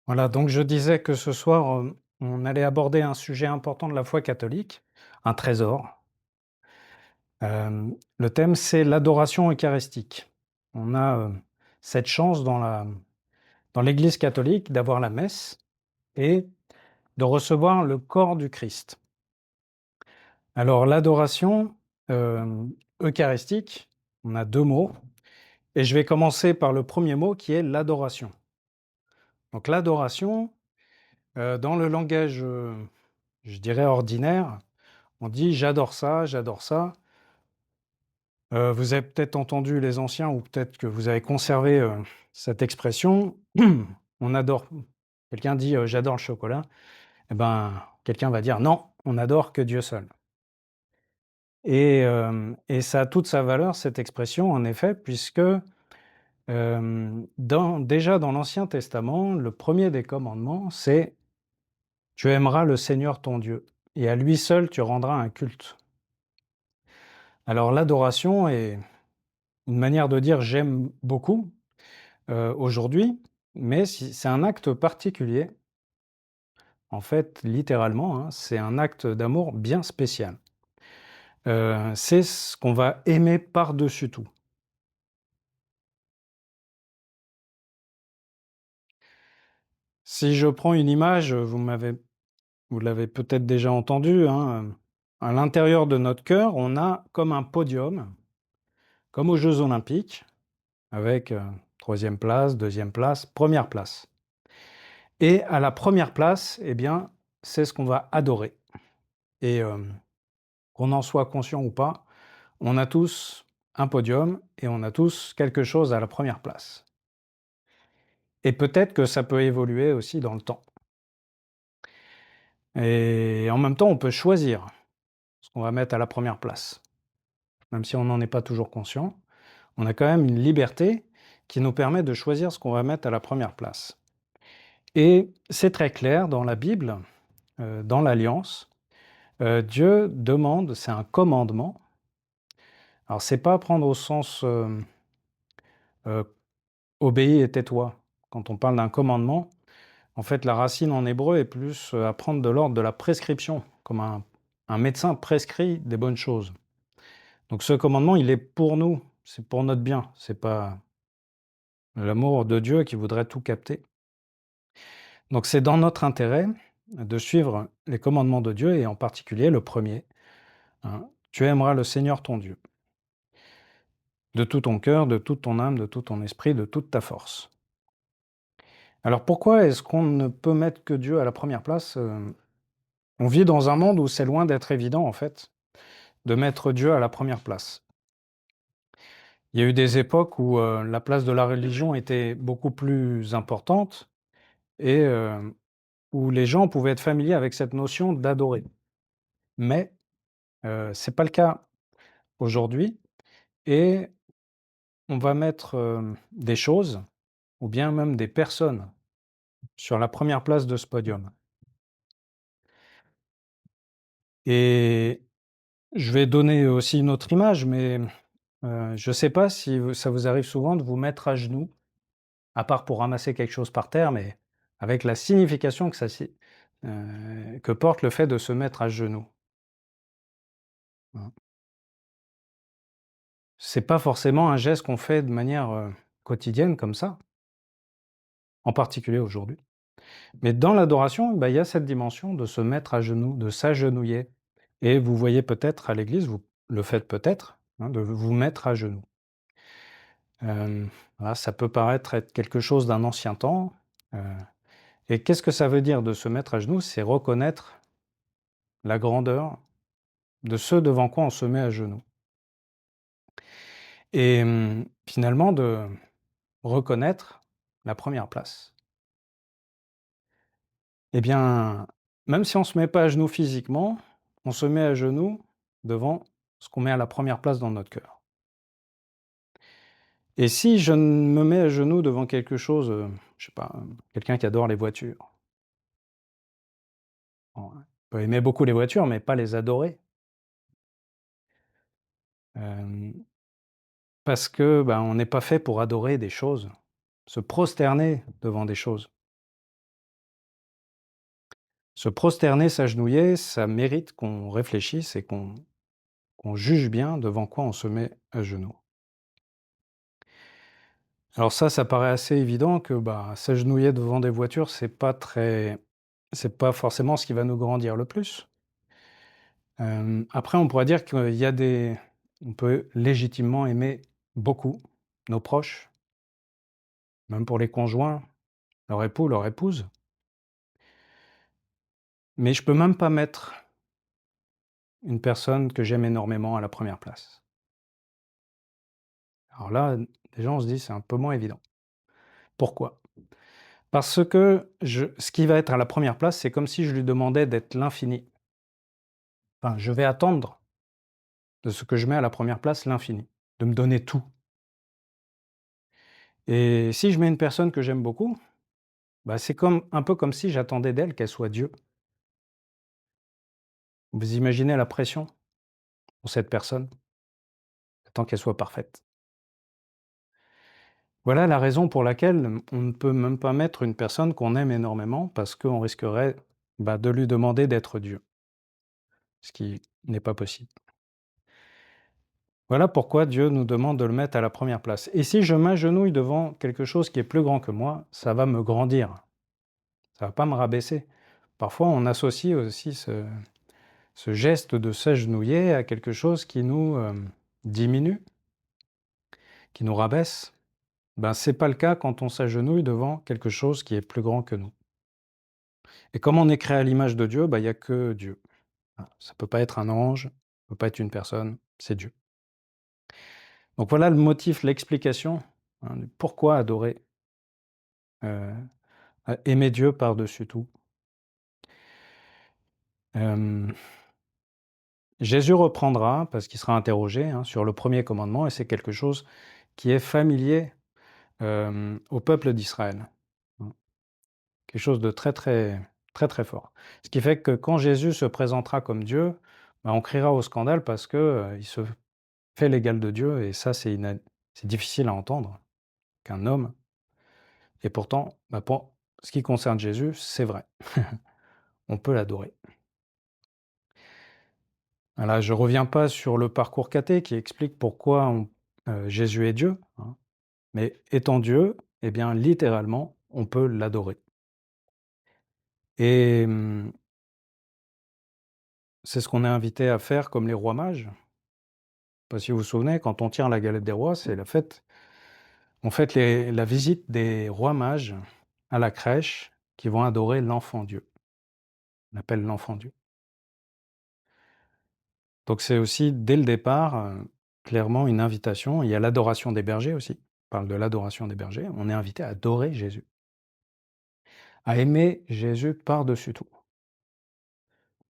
Voilà, donc je disais que ce soir, on allait aborder un sujet important de la foi catholique, un trésor. Le thème, c'est l'adoration eucharistique. On a, cette chance dans l'Église catholique d'avoir la messe et de recevoir le corps du Christ. Alors l'adoration, eucharistique, on a 2 mots et je vais commencer par le premier mot qui est l'adoration. Donc l'adoration, dans le langage, je dirais ordinaire, on dit: «J'adore ça, j'adore ça». Vous avez peut-être entendu les anciens ou peut-être que vous avez conservé, cette expression. On adore quelqu'un dit: «J'adore le chocolat», et ben, quelqu'un va dire: «Non, on n'adore que Dieu seul». Et ça a toute sa valeur cette expression en effet puisque, déjà dans l'Ancien Testament, le premier des commandements, c'est: «Tu aimeras le Seigneur ton Dieu et à lui seul tu rendras un culte». Alors l'adoration est une manière de dire: «J'aime beaucoup», aujourd'hui, mais c'est un acte particulier. En fait, littéralement, hein, c'est un acte d'amour bien spécial. C'est ce qu'on va aimer par-dessus tout. Si je prends une image, vous l'avez peut-être déjà entendu, hein, à l'intérieur de notre cœur, on a comme un podium, comme aux Jeux olympiques, avec, 3e place, 2e place, première place. Et à la première place, eh bien, c'est ce qu'on va adorer et qu'on en soit conscient ou pas, on a tous un podium et on a tous quelque chose à la première place. Et peut-être que ça peut évoluer aussi dans le temps. Et en même temps, on peut choisir ce qu'on va mettre à la première place. Même si on n'en est pas toujours conscient, on a quand même une liberté qui nous permet de choisir ce qu'on va mettre à la première place. Et c'est très clair dans la Bible, dans l'Alliance, Dieu demande, c'est un commandement. Alors c'est pas prendre au sens, heu, obéis et tais-toi. Quand on parle d'un commandement, en fait, la racine en hébreu est plus, à prendre de l'ordre de la prescription, comme un médecin prescrit des bonnes choses. Donc ce commandement, il est pour nous, c'est pour notre bien, c'est pas l'amour de Dieu qui voudrait tout capter. Donc c'est dans notre intérêt de suivre les commandements de Dieu et en particulier le premier, hein: «Tu aimeras le Seigneur ton Dieu, de tout ton cœur, de toute ton âme, de tout ton esprit, de toute ta force». Alors pourquoi est-ce qu'on ne peut mettre que Dieu à la première place? On vit dans un monde où c'est loin d'être évident, en fait, de mettre Dieu à la première place. Il y a eu des époques où, la place de la religion était beaucoup plus importante et où les gens pouvaient être familiers avec cette notion d'adorer. Mais, c'est pas le cas aujourd'hui et on va mettre, des choses ou bien même des personnes sur la première place de ce podium. Et je vais donner aussi une autre image, mais, je ne sais pas si ça vous arrive souvent de vous mettre à genoux. À part pour ramasser quelque chose par terre, mais avec la signification que porte le fait de se mettre à genoux. Hein. C'est pas forcément un geste qu'on fait de manière, quotidienne comme ça, en particulier aujourd'hui. Mais dans l'adoration, bah, il y a cette dimension de se mettre à genoux, de s'agenouiller et vous voyez peut-être à l'église, vous le faites peut-être, hein, de vous mettre à genoux. Voilà, ça peut paraître être quelque chose d'un ancien temps, heu et qu'est-ce que ça veut dire de se mettre à genoux? C'est reconnaître la grandeur de ce devant quoi on se met à genoux et finalement de reconnaître la première place. Eh bien, même si on ne se met pas à genoux physiquement, on se met à genoux devant ce qu'on met à la première place dans notre cœur. Et si je me mets à genoux devant quelque chose, je sais pas, quelqu'un qui adore les voitures, bon, on peut aimer beaucoup les voitures, mais pas les adorer, hem, parce que, ben, on n'est pas fait pour adorer des choses, se prosterner devant des choses. Se prosterner, s'agenouiller, ça mérite qu'on réfléchisse et qu'on juge bien devant quoi on se met à genoux. Alors ça paraît assez évident que, bah, s'agenouiller devant des voitures, c'est pas forcément ce qui va nous grandir le plus. Après on pourrait dire qu'il y a on peut légitimement aimer beaucoup nos proches, même pour les conjoints, leur époux, leur épouse. Mais je peux même pas mettre une personne que j'aime énormément à la première place. Alors là, déjà on se dit: «C'est un peu moins évident». Pourquoi? Parce que ce qui va être à la première place, c'est comme si je lui demandais d'être l'infini. Enfin, je vais attendre de ce que je mets à la première place l'infini, de me donner tout. Et si je mets une personne que j'aime beaucoup, bah, c'est un peu comme si j'attendais d'elle qu'elle soit Dieu. Vous imaginez la pression pour cette personne, tant qu'elle soit parfaite. Voilà la raison pour laquelle on ne peut même pas mettre une personne qu'on aime énormément parce qu'on risquerait, bah, de lui demander d'être Dieu, ce qui n'est pas possible. Voilà pourquoi Dieu nous demande de le mettre à la première place. Et si je m'agenouille devant quelque chose qui est plus grand que moi, ça va me grandir, ça va pas me rabaisser. Parfois, on associe aussi ce geste de s'agenouiller à quelque chose qui nous diminue, qui nous rabaisse. Ben, c'est pas le cas quand on s'agenouille devant quelque chose qui est plus grand que nous. Et comme on est créé à l'image de Dieu, ben, il n'y a que Dieu. Voilà. Ça peut pas être un ange, ça peut pas être une personne, c'est Dieu. Donc voilà le motif, l'explication, hein, du pourquoi adorer, aimer Dieu par-dessus tout. Jésus reprendra, parce qu'il sera interrogé, hein, sur le premier commandement, et c'est quelque chose qui est familier au peuple d'Israël. Mmh. Quelque chose de très, très, très, très fort. Ce qui fait que quand Jésus se présentera comme Dieu, bah, on criera au scandale parce que, il se fait l'égal de Dieu et ça c'est difficile à entendre qu'un homme et pourtant, bah, pour ce qui concerne Jésus, c'est vrai. On peut l'adorer. Voilà, je reviens pas sur le parcours cathé qui explique pourquoi Jésus est Dieu, hein, mais étant Dieu, eh bien littéralement, on peut l'adorer et c'est ce qu'on est invité à faire comme les rois mages. Pas si vous vous souvenez, quand on tient la galette des rois, c'est la fête. On fête la visite des rois mages à la crèche qui vont adorer l'enfant Dieu. On appelle l'enfant Dieu. Donc c'est aussi, dès le départ, clairement une invitation. Il y a l'adoration des bergers aussi. On parle de l'adoration des bergers. On est invité à adorer Jésus, à aimer Jésus par-dessus tout.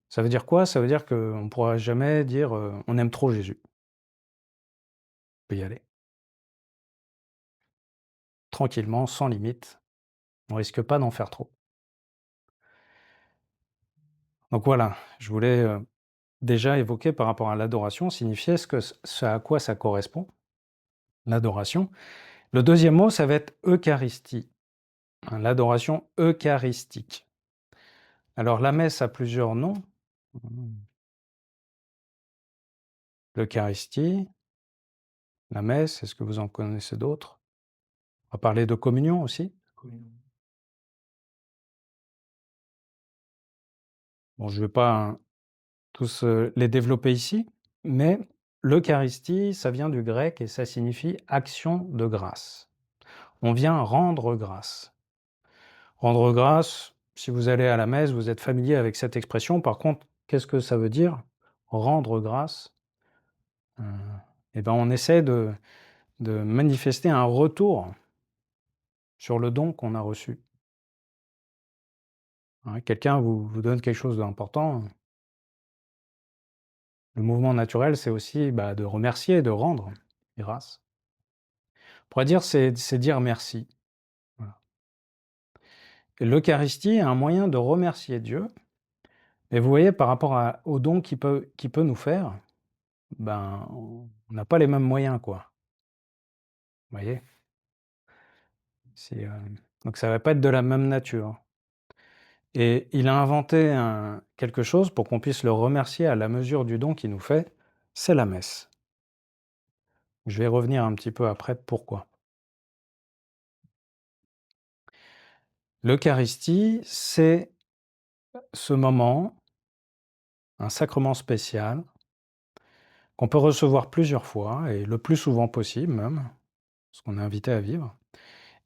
Ça veut dire quoi? Ça veut dire qu'on ne pourra jamais dire on aime trop Jésus. On peut y aller tranquillement, sans limite. On risque pas d'en faire trop. Donc voilà, je voulais déjà évoquer par rapport à l'adoration, signifier ce à quoi ça correspond, l'adoration. Le deuxième mot, ça va être Eucharistie, hein, l'adoration eucharistique. Alors la messe a plusieurs noms. L'Eucharistie, la messe, est-ce que vous en connaissez d'autres? On va parler de communion aussi. Bon, je ne vais pas, hein, tous les développer ici, mais l'Eucharistie, ça vient du grec et ça signifie action de grâce. On vient rendre grâce. Rendre grâce, si vous allez à la messe, vous êtes familier avec cette expression. Par contre, qu'est-ce que ça veut dire? Rendre grâce? Heu, et ben, on essaie de manifester un retour sur le don qu'on a reçu. Hein, quelqu'un vous donne quelque chose d'important, le mouvement naturel, c'est aussi, bah, de remercier, de rendre grâce. On pourrait dire c'est dire merci. Voilà. Et l'Eucharistie est un moyen de remercier Dieu et vous voyez par rapport au don qu'il peut nous faire, ben, on n'a pas les mêmes moyens, quoi. Vous voyez? C'est, donc ça va pas être de la même nature Et il a inventé quelque chose pour qu'on puisse le remercier à la mesure du don qu'il nous fait, c'est la messe. Je vais revenir un petit peu après pourquoi. L'Eucharistie, c'est ce moment, un sacrement spécial, qu'on peut recevoir plusieurs fois, et le plus souvent possible même, parce qu'on est invité à vivre,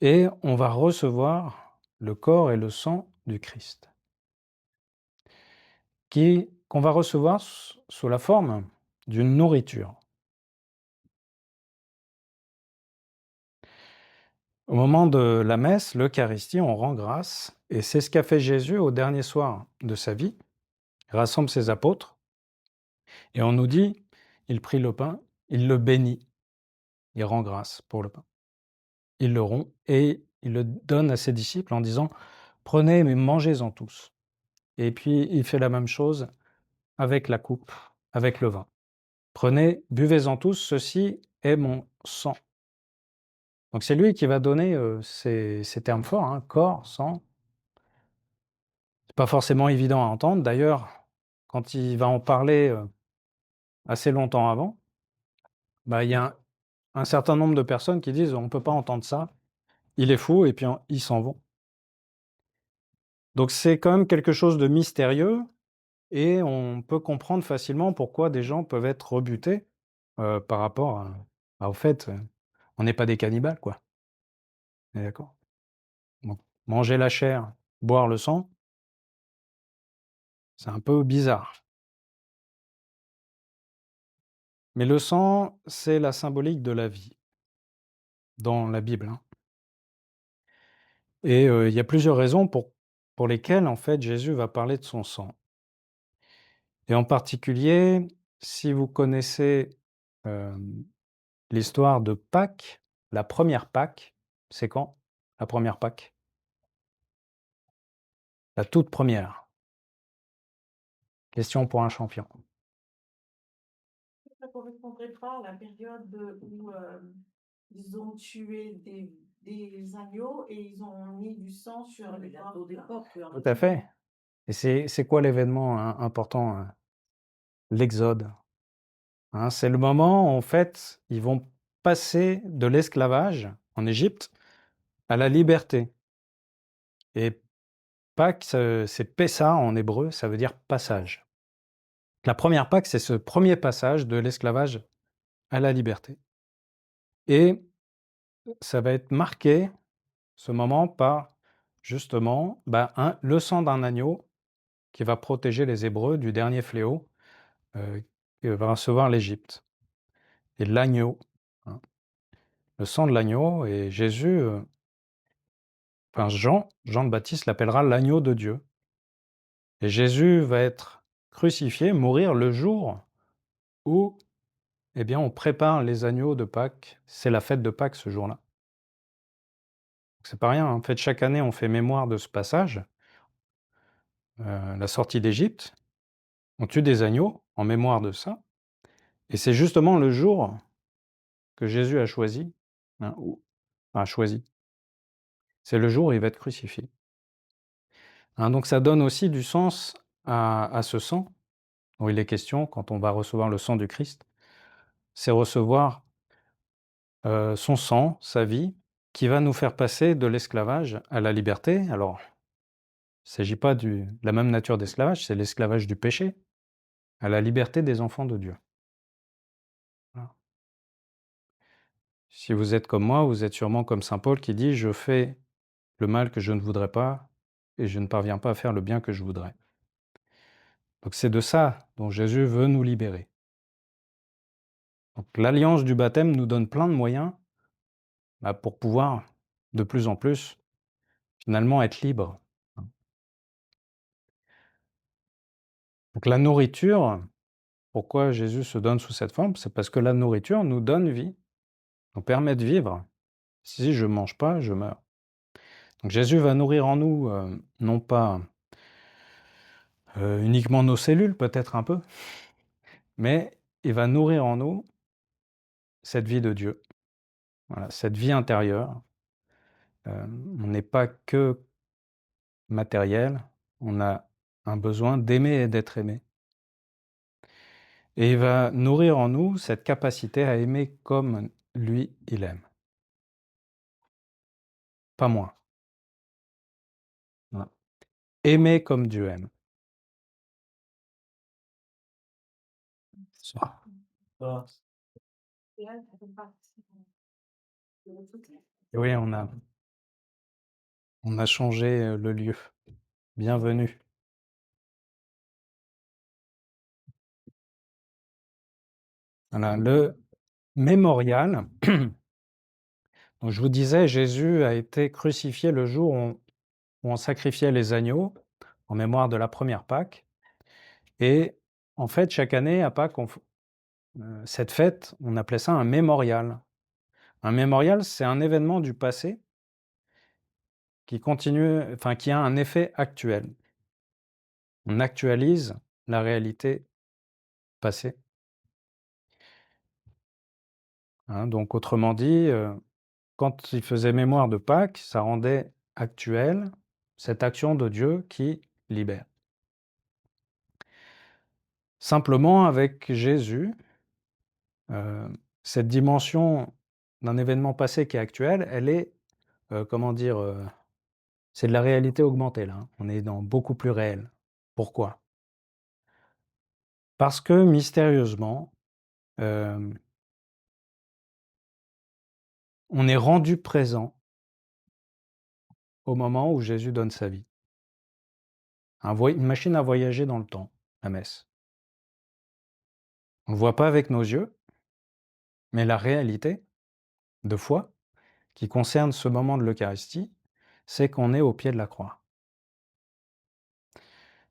et on va recevoir le corps et le sang du Christ, qu'on va recevoir sous la forme d'une nourriture. Au moment de la messe, l'Eucharistie, on rend grâce, et c'est ce qu'a fait Jésus au dernier soir de sa vie. Il rassemble ses apôtres, et on nous dit, il prit le pain, il le bénit, il rend grâce pour le pain. Il le rompt et il le donne à ses disciples en disant, prenez et mangez-en tous. Et puis il fait la même chose avec la coupe, avec le vin. Prenez, buvez-en tous, ceci est mon sang. Donc c'est lui qui va donner ces termes forts, hein, corps, sang. C'est pas forcément évident à entendre. D'ailleurs, quand il va en parler assez longtemps avant, bah, il y a un certain nombre de personnes qui disent on ne peut pas entendre ça, il est fou, et puis ils s'en vont. Donc c'est quand même quelque chose de mystérieux, et on peut comprendre facilement pourquoi des gens peuvent être rebutés par rapport au fait, on n'est pas des cannibales, quoi. On est d'accord? Donc manger la chair, boire le sang, c'est un peu bizarre. Mais le sang, c'est la symbolique de la vie, dans la Bible, hein. Et il y a plusieurs raisons pour lesquelles, en fait, Jésus va parler de son sang. Et en particulier, si vous connaissez, l'histoire de Pâques, la première Pâques, c'est quand? La première Pâques? La toute première. Question pour un champion. Ça correspondrait pas à la période où ils ont tué des agneaux et ils ont mis du sang sur les corps des porcs. Tout à fait. Et c'est quoi l'événement important, l'exode, hein? C'est le moment où, en fait, ils vont passer de l'esclavage en Égypte à la liberté. Et Pâques, c'est Pessa en hébreu, ça veut dire passage. La première Pâques, c'est ce premier passage de l'esclavage à la liberté. Et ça va être marqué, ce moment, par justement le sang d'un agneau qui va protéger les Hébreux du dernier fléau que va recevoir l'Égypte. Et l'agneau, hein, le sang de l'agneau, et Jésus, Jean le Baptiste l'appellera l'agneau de Dieu. Et Jésus va être crucifié, mourir le jour où, eh bien, on prépare les agneaux de Pâques. C'est la fête de Pâques ce jour-là. C'est pas rien, en fait, chaque année, on fait mémoire de ce passage, la sortie d'Égypte. On tue des agneaux en mémoire de ça. Et c'est justement le jour que Jésus a choisi, hein, choisi. C'est le jour où il va être crucifié. Hein, donc ça donne aussi du sens à ce sang dont il est question quand on va recevoir le sang du Christ. C'est recevoir son sang, sa vie, qui va nous faire passer de l'esclavage à la liberté. Alors, il ne s'agit pas de la même nature d'esclavage, c'est l'esclavage du péché, à la liberté des enfants de Dieu. Voilà. Si vous êtes comme moi, vous êtes sûrement comme saint Paul qui dit « Je fais le mal que je ne voudrais pas, et je ne parviens pas à faire le bien que je voudrais. » Donc c'est de ça dont Jésus veut nous libérer. Donc l'alliance du baptême nous donne plein de moyens pour pouvoir, de plus en plus, finalement être libre. Donc la nourriture, pourquoi Jésus se donne sous cette forme? C'est parce que la nourriture nous donne vie, nous permet de vivre. Si je ne mange pas, je meurs. Donc Jésus va nourrir en nous, non pas uniquement nos cellules, peut-être un peu, mais il va nourrir en nous cette vie de Dieu, voilà, cette vie intérieure. On n'est pas que matériel, On a un besoin d'aimer et d'être aimé. Et il va nourrir en nous cette capacité à aimer comme lui, il aime. Pas moins. Voilà. Aimer comme Dieu aime. Ça. Et là, ça fait partie de notre côté. Et oui, on a changé le lieu. Bienvenue. Voilà, le mémorial. Donc, je vous disais, Jésus a été crucifié le jour où on sacrifiait les agneaux en mémoire de la première Pâque. Et en fait, chaque année à Pâques, cette fête, on appelait ça un mémorial. Un mémorial, c'est un événement du passé qui continue, enfin qui a un effet actuel. On actualise la réalité passée. Hein, donc autrement dit, quand il faisait mémoire de Pâques, ça rendait actuelle cette action de Dieu qui libère. Simplement avec Jésus, cette dimension d'un événement passé qui est actuel, elle est, comment dire, c'est de la réalité augmentée là, hein. On est dans beaucoup plus réel. Pourquoi? Parce que mystérieusement, hem, on est rendu présent au moment où Jésus donne sa vie. Une machine à voyager dans le temps, la messe. On ne le voit pas avec nos yeux, mais la réalité de foi qui concerne ce moment de l'Eucharistie, c'est qu'on est au pied de la croix.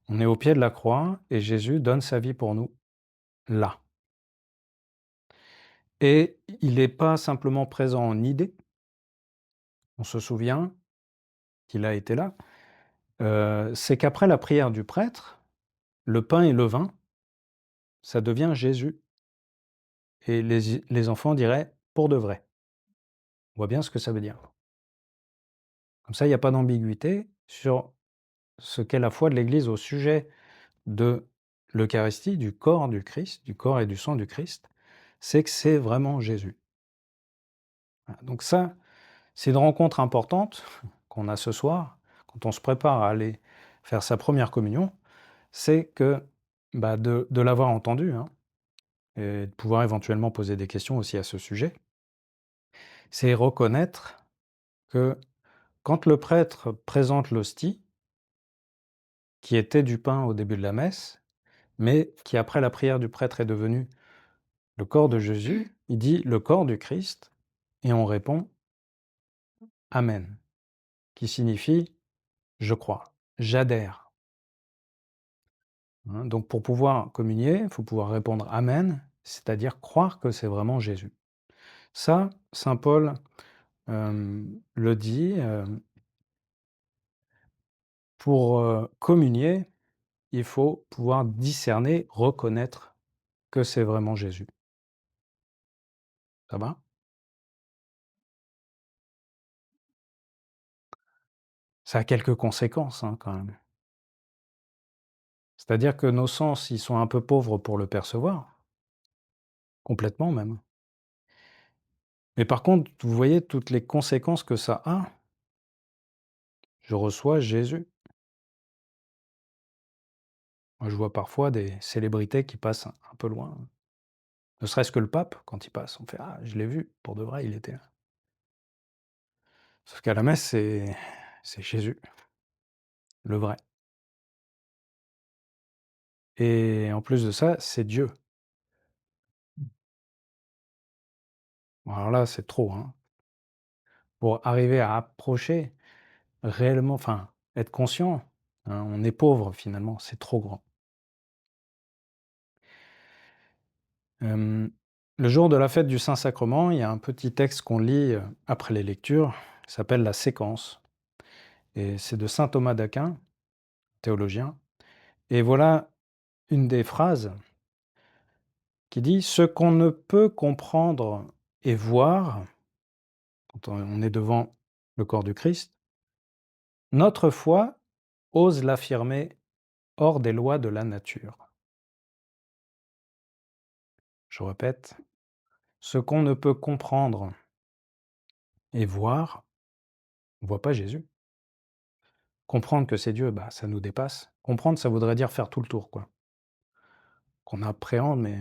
On est au pied de la croix et Jésus donne sa vie pour nous, là. Et il n'est pas simplement présent en idée, on se souvient qu'il a été là, c'est qu'après la prière du prêtre, le pain et le vin, ça devient Jésus. Et les enfants diraient pour de vrai. On voit bien ce que ça veut dire. Comme ça, il n'y a pas d'ambiguïté sur ce qu'est la foi de l'Église au sujet de l'Eucharistie, du corps du Christ, du corps et du sang du Christ, c'est que c'est vraiment Jésus. Voilà. Donc ça, c'est une rencontre importante qu'on a ce soir, quand on se prépare à aller faire sa première communion, c'est que de l'avoir entendu, hein, et de pouvoir éventuellement poser des questions aussi à ce sujet, c'est reconnaître que quand le prêtre présente l'hostie, qui était du pain au début de la messe, mais qui après la prière du prêtre est devenu le corps de Jésus, il dit le corps du Christ, et on répond Amen, qui signifie je crois, j'adhère. Hein, donc pour pouvoir communier, il faut pouvoir répondre Amen, c'est-à-dire croire que c'est vraiment Jésus. Ça, saint Paul le dit, pour communier, il faut pouvoir discerner, reconnaître que c'est vraiment Jésus. Ça va? Ça a quelques conséquences, hein, quand même. C'est-à-dire que nos sens, ils sont un peu pauvres pour le percevoir, complètement même. Mais par contre, vous voyez toutes les conséquences que ça a. Je reçois Jésus. Moi, je vois parfois des célébrités qui passent un peu loin. Ne serait-ce que le pape, quand il passe, on fait ah, je l'ai vu, pour de vrai, il était là. Sauf qu'à la messe, c'est Jésus, le vrai. Et en plus de ça, c'est Dieu. Alors là, c'est trop, hein. Pour arriver à approcher réellement, enfin, être conscient, hein, on est pauvre finalement, c'est trop grand. Hem, le jour de la fête du Saint-Sacrement, il y a un petit texte qu'on lit, après les lectures, qui s'appelle la séquence et c'est de saint Thomas d'Aquin, théologien, et voilà une des phrases qui dit: «Ce qu'on ne peut comprendre et voir» quand on est devant le corps du Christ, «notre foi ose l'affirmer hors des lois de la nature. Je répète, ce qu'on ne peut comprendre et voir, on ne voit pas Jésus. Comprendre que c'est Dieu, bah, ça nous dépasse. Comprendre, ça voudrait dire faire tout le tour, quoi. Qu'on appréhende, mais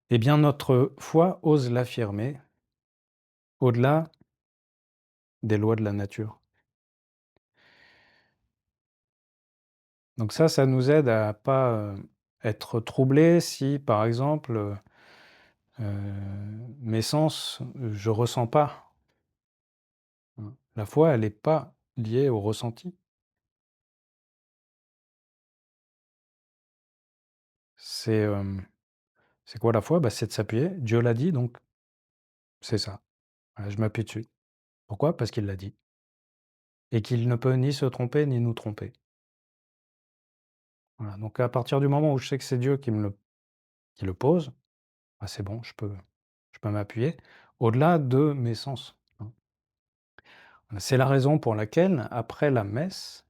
eh bien, notre foi ose l'affirmer au-delà des lois de la nature. Donc ça nous aide à pas, être troublés si, par exemple, mes sens, je ressens pas. Mmh. La foi, elle est pas liée au ressenti. C'est, c'est quoi la foi? Bah, c'est de s'appuyer. Dieu l'a dit, donc c'est ça. Voilà, je m'appuie dessus. Pourquoi? Parce qu'il l'a dit et qu'il ne peut ni se tromper ni nous tromper. Voilà, donc à partir du moment où je sais que c'est Dieu qui le pose, bah, c'est bon, je peux m'appuyer au-delà de mes sens, hein. C'est la raison pour laquelle, après la messe,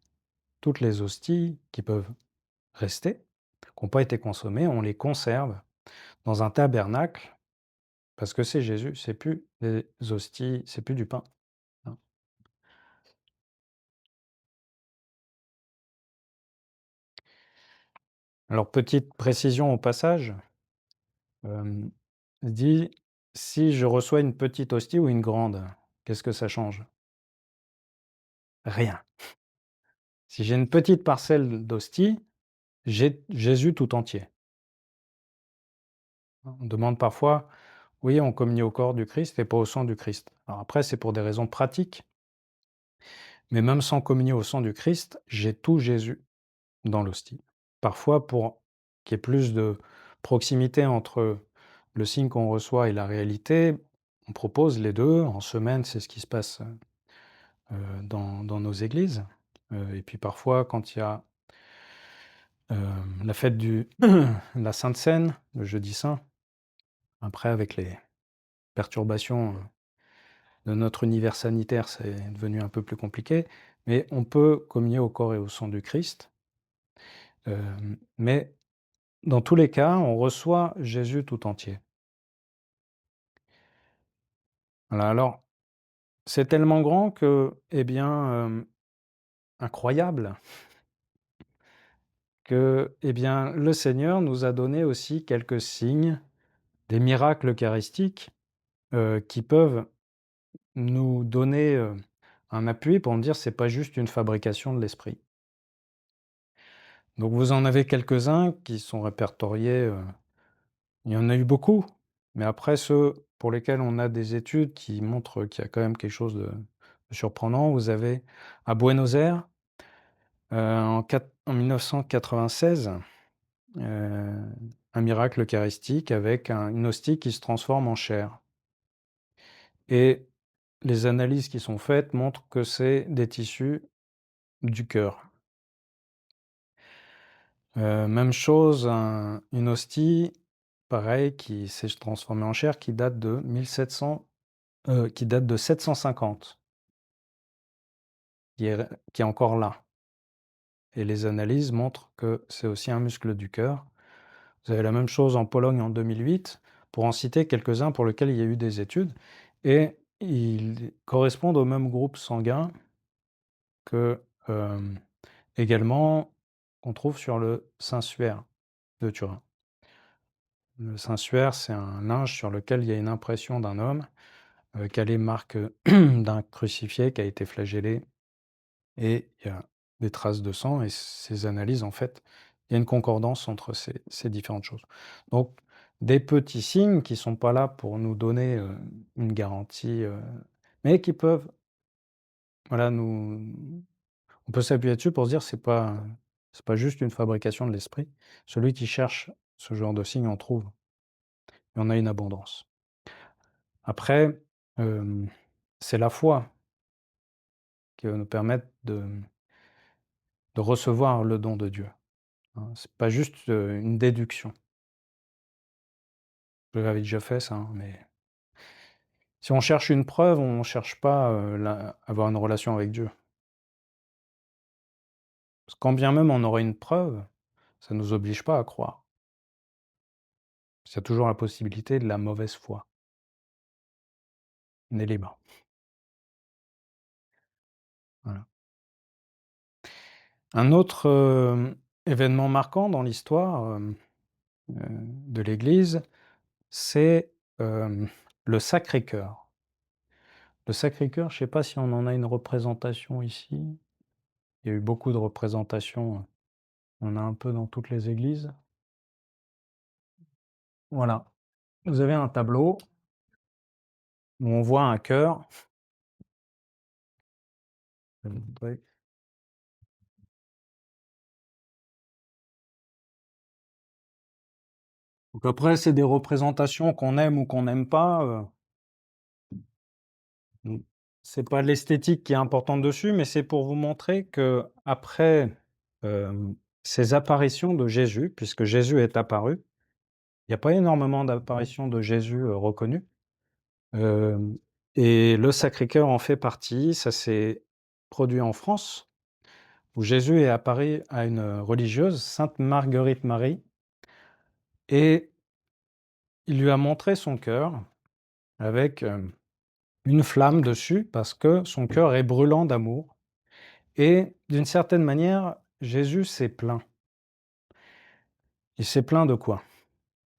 toutes les hosties qui peuvent rester, qui n'ont pas été consommées, on les conserve dans un tabernacle parce que c'est Jésus, c'est plus des hosties, c'est plus du pain, hein. Alors petite précision au passage, hem, dit: «Si je reçois une petite hostie ou une grande, qu'est-ce que ça change?» Rien. Si j'ai une petite parcelle d'hostie, j'ai Jésus tout entier. On demande parfois: «Oui, on communie au corps du Christ et pas au sang du Christ». Alors après, c'est pour des raisons pratiques, mais même sans communier au sang du Christ, j'ai tout Jésus dans l'hostie. Parfois, pour qu'il y ait plus de proximité entre le signe qu'on reçoit et la réalité, on propose les 2. En semaine, c'est ce qui se passe, dans nos églises, et puis parfois quand il y a, la fête du la Sainte Seine, le jeudi saint, après avec les perturbations, de notre univers sanitaire, c'est devenu un peu plus compliqué, mais on peut communier au corps et au sang du Christ, mais dans tous les cas, on reçoit Jésus tout entier. Voilà, alors c'est tellement grand que, eh bien, incroyable, que, eh bien, le Seigneur nous a donné aussi quelques signes, des miracles eucharistiques, qui peuvent nous donner, un appui pour me dire: «C'est pas juste une fabrication de l'esprit». Donc vous en avez quelques-uns qui sont répertoriés, il y en a eu beaucoup, mais après ceux pour lesquels on a des études qui montrent qu'il y a quand même quelque chose de surprenant, vous avez à Buenos Aires, en 1996, heu, un miracle eucharistique avec une hostie qui se transforme en chair, et les analyses qui sont faites montrent que c'est des tissus du cœur. Même chose, une hostie, pareil, qui s'est transformée en chair, qui date de 750, qui est encore là, et les analyses montrent que c'est aussi un muscle du cœur. Vous avez la même chose en Pologne en 2008, pour en citer quelques-uns pour lesquels il y a eu des études, et ils correspondent au même groupe sanguin que, également, qu'on trouve sur le Saint-Suaire de Turin. Le Saint-Suaire, c'est un linge sur lequel il y a une impression d'un homme, qui a les marques, d'un crucifié qui a été flagellé, et il y a des traces de sang, et ces analyses, en fait, il y a une concordance entre ces différentes choses. Donc des petits signes qui sont pas là pour nous donner, une garantie, mais qui peuvent, voilà, nous on peut s'appuyer dessus pour se dire: «C'est pas juste une fabrication de l'esprit». Celui qui cherche ce genre de signe en trouve. Il y en a une abondance. Après, c'est la foi qui va nous permettre de recevoir le don de Dieu, hein. C'est pas juste, une déduction. Vous l'avez déjà fait ça, hein, mais si on cherche une preuve, on cherche pas, avoir une relation avec Dieu. Parce que quand bien même on aurait une preuve, ça ne nous oblige pas à croire. Il y a toujours la possibilité de la mauvaise foi. On est libre. Voilà. Un autre, événement marquant dans l'histoire, de l'Église, c'est, le Sacré-Cœur. Le Sacré-Cœur, je ne sais pas si on en a une représentation ici. Il y a eu beaucoup de représentations, on a un peu dans toutes les églises. Voilà. Vous avez un tableau où on voit un cœur. Je vais vous montrer. Donc après, c'est des représentations qu'on aime ou qu'on n'aime pas, mmh, c'est pas l'esthétique qui est importante dessus, mais c'est pour vous montrer qu'après, ces apparitions de Jésus, puisque Jésus est apparu, il n'y a pas énormément d'apparitions de Jésus, reconnues, hem et le Sacré-Cœur en fait partie. Ça s'est produit en France, où Jésus est apparu à une, religieuse, sainte Marguerite Marie, et il lui a montré son cœur avec, une flamme dessus parce que son cœur est brûlant d'amour, et d'une certaine manière, Jésus s'est plaint. Il s'est plaint de quoi?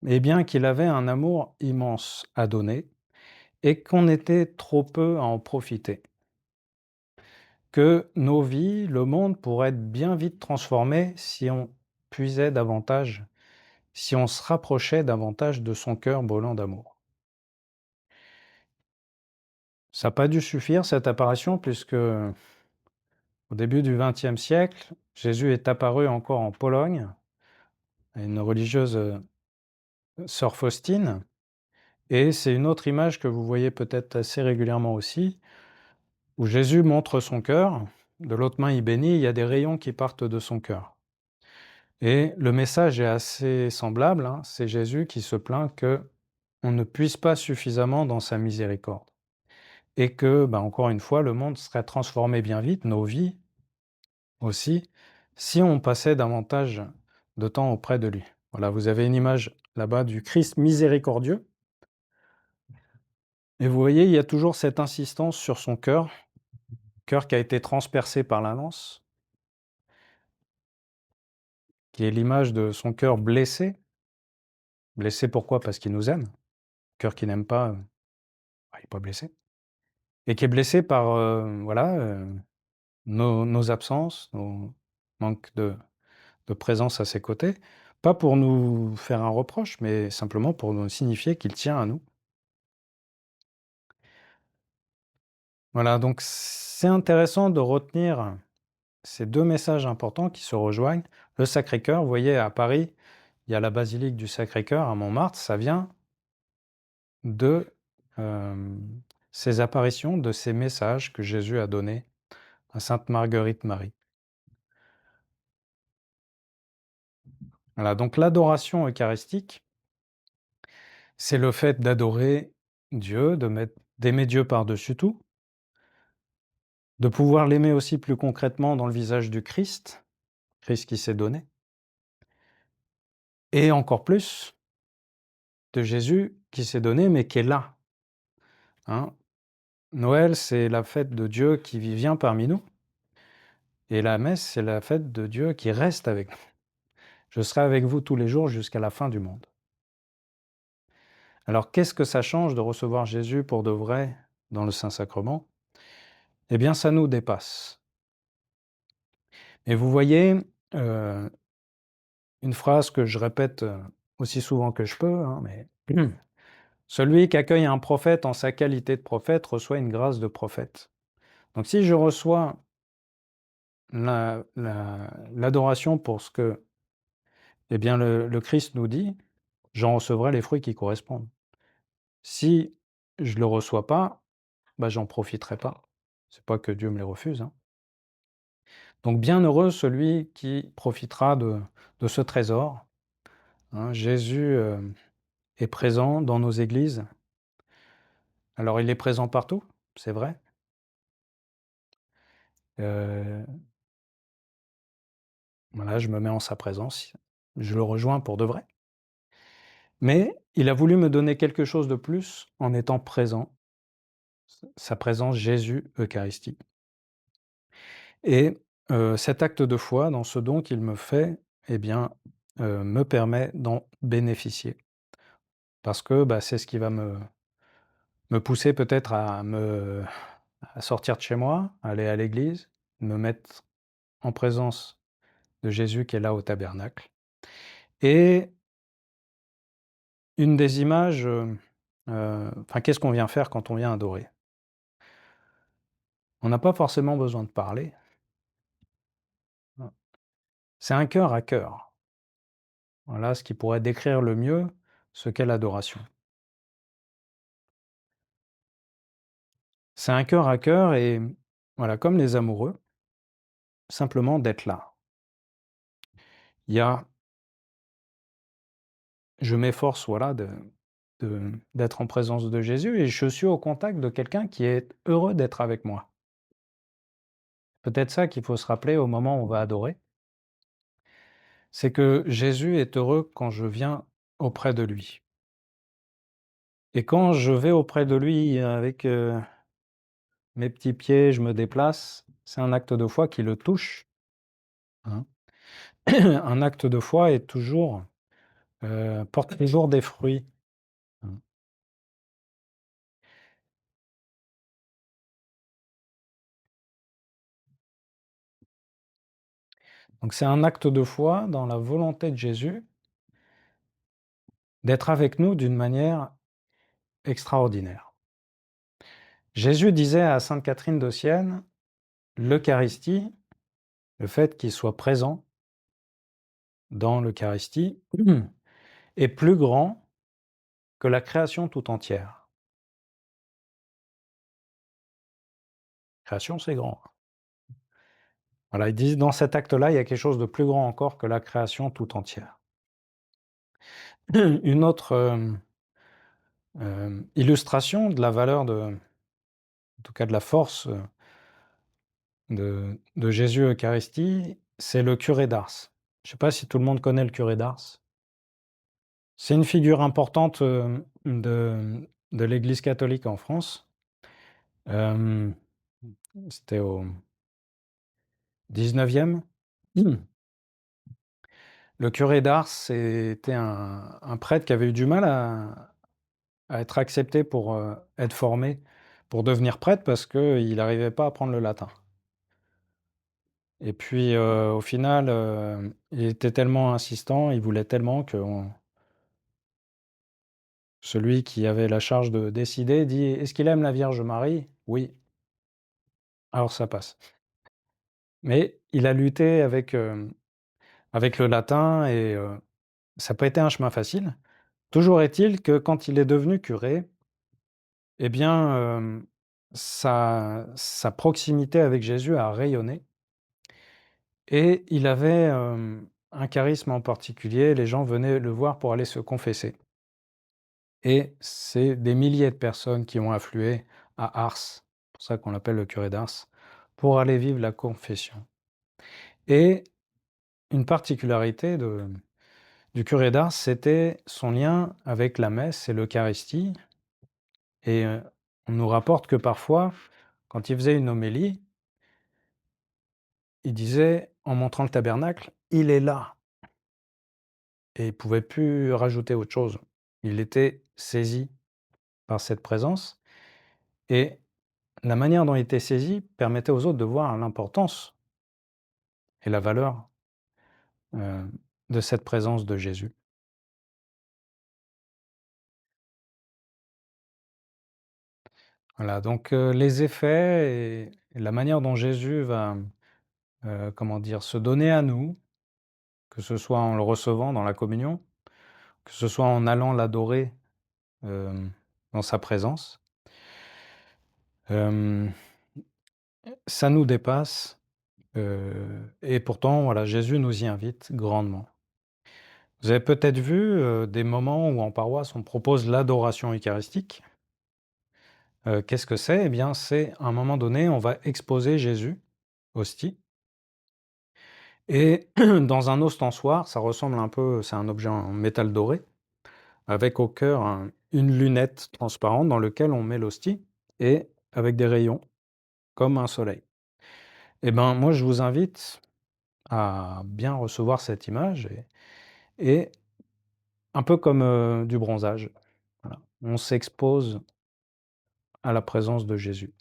Eh bien, qu'il avait un amour immense à donner et qu'on était trop peu à en profiter. Que nos vies, le monde pourrait être bien vite transformé si on puisait davantage, si on se rapprochait davantage de son cœur brûlant d'amour. Ça n'a pas dû suffire cette apparition puisque au début du XXe siècle, Jésus est apparu encore en Pologne à une religieuse, sœur Faustine, et c'est une autre image que vous voyez peut-être assez régulièrement aussi, où Jésus montre son cœur, de l'autre main il bénit, il y a des rayons qui partent de son cœur. Et le message est assez semblable, hein, c'est Jésus qui se plaint que on ne puisse pas suffisamment dans sa miséricorde. Et que, bah, encore une fois, le monde serait transformé bien vite, nos vies aussi, si on passait davantage de temps auprès de lui. Voilà, vous avez une image là-bas du Christ miséricordieux. Et vous voyez, il y a toujours cette insistance sur son cœur qui a été transpercé par la lance, qui est l'image de son cœur blessé. Blessé pourquoi? Parce qu'il nous aime. Cœur qui n'aime pas, bah, il n'est pas blessé. Et qui est blessé par, voilà, nos absences, nos manques de présence à ses côtés. Pas pour nous faire un reproche, mais simplement pour nous signifier qu'il tient à nous. Voilà, donc c'est intéressant de retenir ces 2 messages importants qui se rejoignent. Le Sacré-Cœur, vous voyez à Paris, il y a la basilique du Sacré-Cœur à Montmartre, ça vient de, ces apparitions, de ces messages que Jésus a donnés à sainte Marguerite Marie. Voilà, donc l'adoration eucharistique, c'est le fait d'adorer Dieu, d'aimer Dieu par-dessus tout, de pouvoir l'aimer aussi plus concrètement dans le visage du Christ, Christ qui s'est donné, et encore plus de Jésus qui s'est donné mais qui est là, hein. Noël, c'est la fête de Dieu qui vient parmi nous, et la messe, c'est la fête de Dieu qui reste avec nous. Je serai avec vous tous les jours jusqu'à la fin du monde. Alors qu'est-ce que ça change de recevoir Jésus pour de vrai dans le Saint-Sacrement? Eh bien, ça nous dépasse. Et vous voyez, heu, une phrase que je répète, aussi souvent que je peux, hein, mais celui qui accueille un prophète en sa qualité de prophète reçoit une grâce de prophète. Donc si je reçois l'adoration pour ce que, eh bien, le Christ nous dit, j'en recevrai les fruits qui correspondent. Si je ne le reçois pas, bah, j'en profiterai pas. C'est pas que Dieu me les refuse, hein. Donc bienheureux celui qui profitera de ce trésor, hein. Jésus, est présent dans nos églises. Alors il est présent partout, c'est vrai. Heu, Voilà, je me mets en sa présence, je le rejoins pour de vrai. Mais il a voulu me donner quelque chose de plus en étant présent, sa présence Jésus Eucharistie. Et cet acte de foi dans ce don qu'il me fait, eh bien, me permet d'en bénéficier. Parce que, bah, c'est ce qui va me pousser peut-être à sortir de chez moi, aller à l'église, me mettre en présence de Jésus qui est là au tabernacle. Et une des images, enfin, qu'est-ce qu'on vient faire quand on vient adorer? On n'a pas forcément besoin de parler. C'est un cœur à cœur. Voilà ce qui pourrait décrire le mieux ce qu'est l'adoration. C'est un cœur à cœur et voilà, comme les amoureux, simplement d'être là. Il y a Je m'efforce, voilà, d'être en présence de Jésus et je suis au contact de quelqu'un qui est heureux d'être avec moi. Peut-être ça qu'il faut se rappeler au moment où on va adorer, c'est que Jésus est heureux quand je viens auprès de lui. Et quand je vais auprès de lui avec, mes petits pieds, je me déplace, c'est un acte de foi qui le touche, hein. Un acte de foi est toujours, porte toujours des fruits, hein. Donc c'est un acte de foi dans la volonté de Jésus d'être avec nous d'une manière extraordinaire. Jésus disait à sainte Catherine de Sienne: «L'Eucharistie, le fait qu'il soit présent dans l'Eucharistie, est plus grand que la création tout entière». Création, c'est grand. Voilà, ils disent: «Dans cet acte-là, il y a quelque chose de plus grand encore que la création tout entière». Une autre, illustration de la valeur en tout cas de la force, de Jésus Eucharistie, c'est le curé d'Ars. Je ne sais pas si tout le monde connaît le curé d'Ars? C'est une figure importante, de l'Église catholique en France. Hem, C'était au 19e. Le curé d'Ars, c'était un prêtre qui avait eu du mal à être accepté pour, être formé pour devenir prêtre parce qu'il n'arrivait pas à apprendre le latin. Et puis, au final, il était tellement insistant, il voulait tellement que celui qui avait la charge de décider dit: «Est-ce qu'il aime la Vierge Marie?» «Oui». Alors ça passe. Mais il a lutté avec le latin et ça n'a pas été un chemin facile. Toujours est-il que quand il est devenu curé, eh bien, sa proximité avec Jésus a rayonné et il avait, un charisme en particulier. Les gens venaient le voir pour aller se confesser et c'est des milliers de personnes qui ont afflué à Ars, c'est pour ça qu'on l'appelle le curé d'Ars, pour aller vivre la confession. Et une particularité du curé d'Ars, c'était son lien avec la messe et l'Eucharistie. Et on nous rapporte que parfois, quand il faisait une homélie, il disait, en montrant le tabernacle: «Il est là», et il pouvait plus rajouter autre chose. Il était saisi par cette présence et la manière dont il était saisi permettait aux autres de voir l'importance et la valeur, heu, de cette présence de Jésus. Voilà, donc les effets et la manière dont Jésus va, comment dire? Se donner à nous, que ce soit en le recevant dans la communion, que ce soit en allant l'adorer, dans sa présence, hem, ça nous dépasse, et pourtant, voilà, Jésus nous y invite grandement. Vous avez peut-être vu, des moments où en paroisse on propose l'adoration eucharistique. Qu'est-ce que c'est? Eh bien, c'est à un moment donné, on va exposer Jésus, hostie, Et dans un ostensoir, ça ressemble un peu, c'est un objet en métal doré, avec au cœur une lunette transparente dans laquelle on met l'hostie, et avec des rayons, comme un soleil. Et ben moi, je vous invite à bien recevoir cette image, et un peu comme du bronzage. Voilà. On s'expose à la présence de Jésus.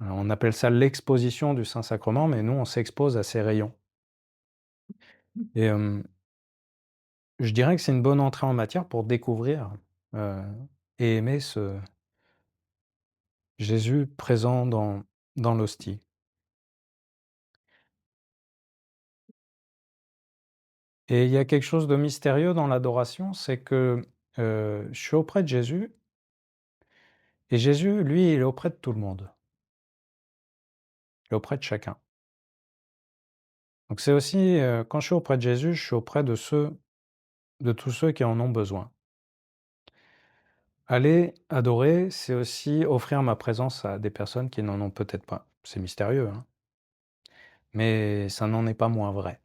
On appelle ça l'exposition du Saint-Sacrement, mais nous, on s'expose à ses rayons. Et je dirais que c'est une bonne entrée en matière pour découvrir euh, et aimer ce Jésus présent dans l'hostie. Et il y a quelque chose de mystérieux dans l'adoration, c'est que je suis auprès de Jésus, et Jésus, lui, il est auprès de tout le monde. Il est auprès de chacun. Donc c'est aussi, quand je suis auprès de Jésus, je suis auprès de tous ceux qui en ont besoin. Aller adorer, c'est aussi offrir ma présence à des personnes qui n'en ont peut-être pas. C'est mystérieux, hein, mais ça n'en est pas moins vrai.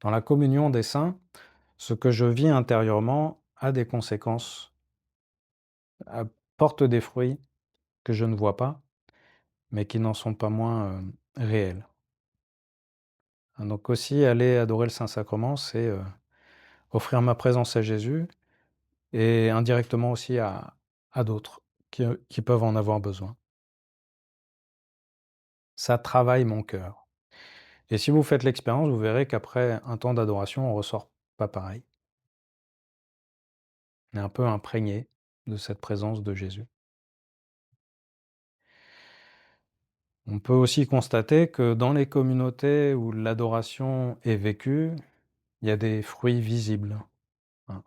Dans la communion des saints, ce que je vis intérieurement a des conséquences, porte des fruits que je ne vois pas, mais qui n'en sont pas moins réels. Donc aussi, aller adorer le Saint-Sacrement, c'est offrir ma présence à Jésus, et indirectement aussi à d'autres qui peuvent en avoir besoin. Ça travaille mon cœur. Et si vous faites l'expérience, vous verrez qu'après un temps d'adoration, on ressort pas pareil. On est un peu imprégné de cette présence de Jésus. On peut aussi constater que dans les communautés où l'adoration est vécue, il y a des fruits visibles, hein.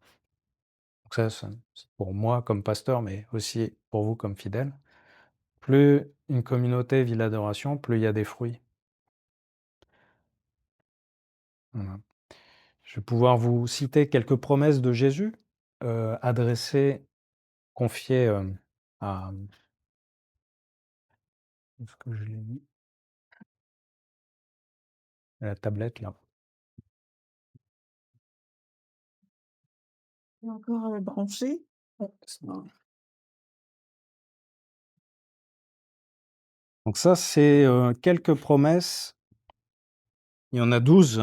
Donc ça, c'est pour moi comme pasteur, mais aussi pour vous comme fidèle. Plus une communauté vit l'adoration, plus il y a des fruits. Voilà. Je vais pouvoir vous citer quelques promesses de Jésus, adressées, confiées à... Est-ce que je l'ai mis à la tablette là? Et encore branché. Ça. Donc ça, c'est quelques promesses. Il y en a 12.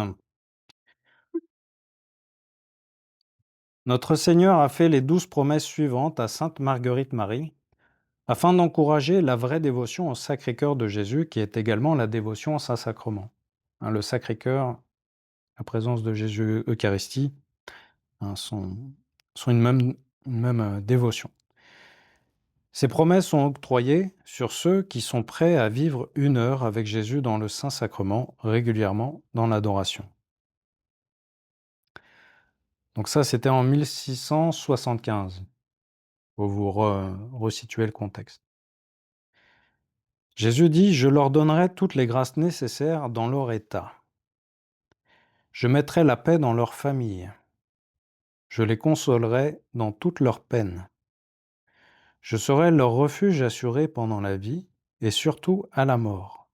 Notre Seigneur a fait les 12 promesses suivantes à sainte Marguerite Marie, afin d'encourager la vraie dévotion au Sacré-Cœur de Jésus, qui est également la dévotion au Saint-Sacrement. Hein, le Sacré-Cœur, la présence de Jésus, Eucharistie, hein, sont une même dévotion. Ces promesses sont octroyées sur ceux qui sont prêts à vivre 1 heure avec Jésus dans le Saint-Sacrement, régulièrement dans l'adoration. Donc ça, c'était en 1675, pour vous resituer le contexte. Jésus dit: «Je leur donnerai toutes les grâces nécessaires dans leur état. Je mettrai la paix dans leur famille. Je les consolerai dans toutes leurs peines. Je serai leur refuge assuré pendant la vie et surtout à la mort.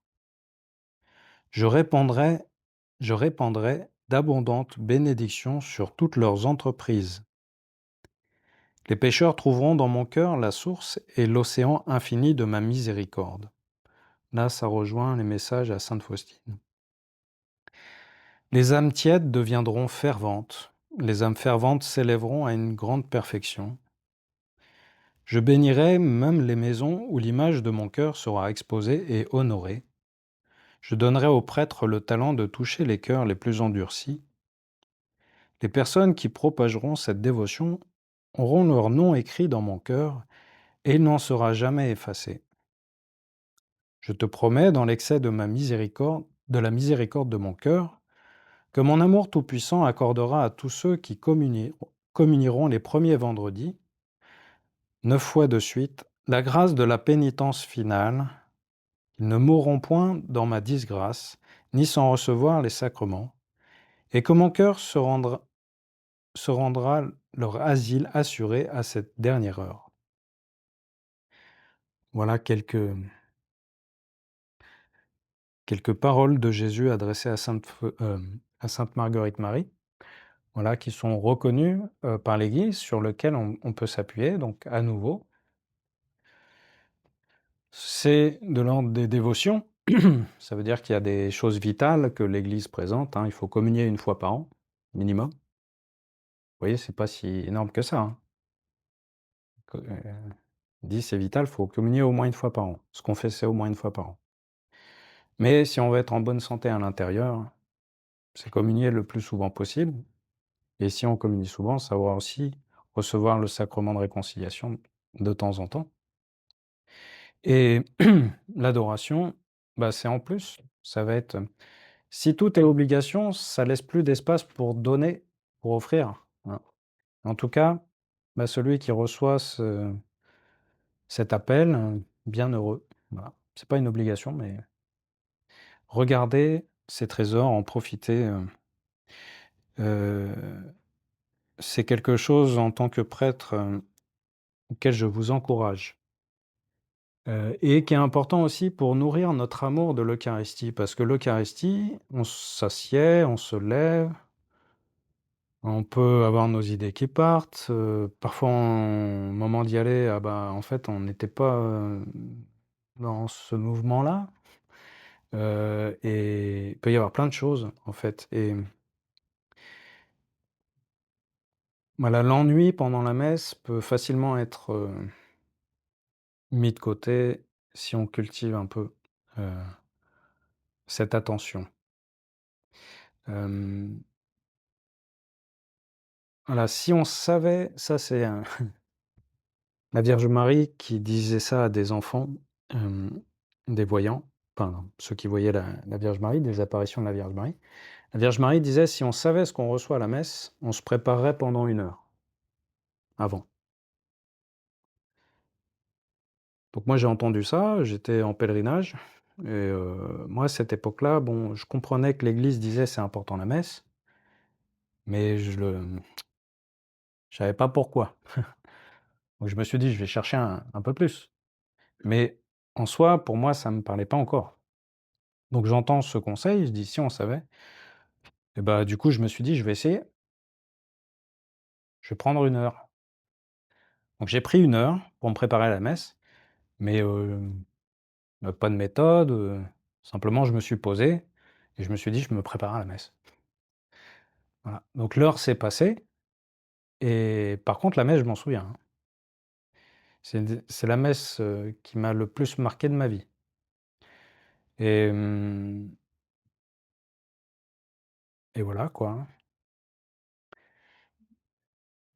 Je répandrai d'abondantes bénédictions sur toutes leurs entreprises. Les pécheurs trouveront dans mon cœur la source et l'océan infini de ma miséricorde.» Là, ça rejoint les messages à sainte Faustine. Les âmes tièdes deviendront ferventes. Les âmes ferventes s'élèveront à une grande perfection. Je bénirai même les maisons où l'image de mon cœur sera exposée et honorée. Je donnerai aux prêtres le talent de toucher les cœurs les plus endurcis. Les personnes qui propageront cette dévotion auront leur nom écrit dans mon cœur et il n'en sera jamais effacé. Je te promets, dans l'excès de ma miséricorde, de la miséricorde de mon cœur, que mon amour tout-puissant accordera à tous ceux qui communieront les premiers vendredis, 9 fois de suite, la grâce de la pénitence finale. Ils ne mourront point dans ma disgrâce, ni sans recevoir les sacrements, et que mon cœur se rendra leur asile assuré à cette dernière heure. Voilà quelques quelques paroles de Jésus adressées à sainte Marguerite Marie, voilà, qui sont reconnues par l'Église, sur lesquelles on peut s'appuyer. Donc, à nouveau, c'est de l'ordre des dévotions. Ça veut dire qu'il y a des choses vitales que l'Église présente, hein. Il faut communier une fois par an, minimum. Vous voyez, c'est pas si énorme que ça, hein. Dit c'est vital, il faut communier au moins une fois par an. Se confesser au moins une fois par an. Mais si on veut être en bonne santé à l'intérieur, c'est communier le plus souvent possible. Et si on communie souvent, savoir aussi recevoir le sacrement de réconciliation de temps en temps. Et l'adoration, bah, c'est en plus. Ça va être, si tout est obligation, ça laisse plus d'espace pour donner, pour offrir. Voilà. En tout cas, bah, celui qui reçoit cet appel, bienheureux. Voilà. C'est pas une obligation, mais regarder ces trésors, en profiter. C'est quelque chose en tant que prêtre auquel je vous encourage. Et qui est important aussi pour nourrir notre amour de l'Eucharistie. Parce que l'Eucharistie, on s'assied, on se lève, on peut avoir nos idées qui partent. Parfois, au moment d'y aller, ah bah, en fait, on n'était pas dans ce mouvement-là. Et il peut y avoir plein de choses, en fait. Et voilà, l'ennui pendant la messe peut facilement être mis de côté si on cultive un peu cette attention. Hem, voilà, si on savait, ça c'est la Vierge Marie qui disait ça à des enfants, des voyants, enfin ceux qui voyaient la Vierge Marie, des apparitions de la Vierge Marie. La Vierge Marie disait: «Si on savait ce qu'on reçoit à la messe, on se préparerait pendant 1 heure avant». Donc moi j'ai entendu ça, j'étais en pèlerinage et moi à cette époque-là, bon, je comprenais que l'Église disait: «C'est important la messe», mais je savais pas pourquoi. Donc je me suis dit: «Je vais chercher un peu plus». Mais en soi, pour moi, ça me parlait pas encore. Donc j'entends ce conseil, je dis: «Si on savait», et bah, du coup, je me suis dit: «Je vais essayer, je vais prendre 1 heure». Donc j'ai pris 1 heure pour me préparer à la messe, mais pas de méthode, simplement je me suis posé et je me suis dit: «Je me prépare à la messe». Voilà. Donc l'heure s'est passée et par contre la messe, je m'en souviens, hein. C'est la messe, qui m'a le plus marqué de ma vie et et voilà quoi, hein.